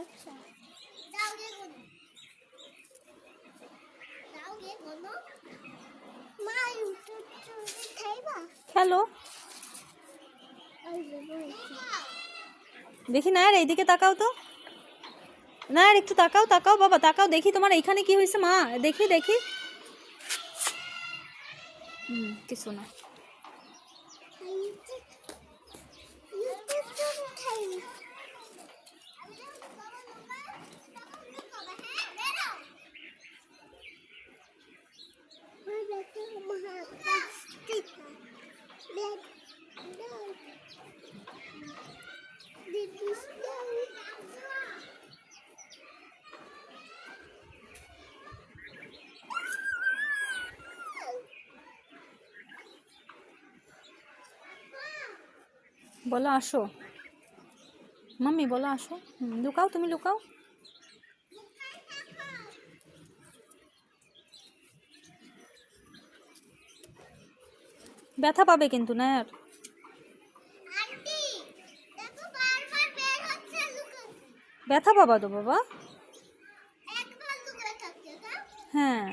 আচ্ছা যাও গে গোনো মা ইউটিউব খাইবা খেলো। দেখি না আর এইদিকে তাকাও তো, না আর একটু তাকাও তাকাও বাবা তাকাও, দেখি তোমার এইখানে কি হয়েছে মা, দেখি দেখি। কিছু না। বলো আসো মাম্মি, বলো আসো। লুকাও, তুমি লুকাও। ব্যথা পাবে কিন্তু না আর। ব্যথা পাবা তো বাবা। হ্যাঁ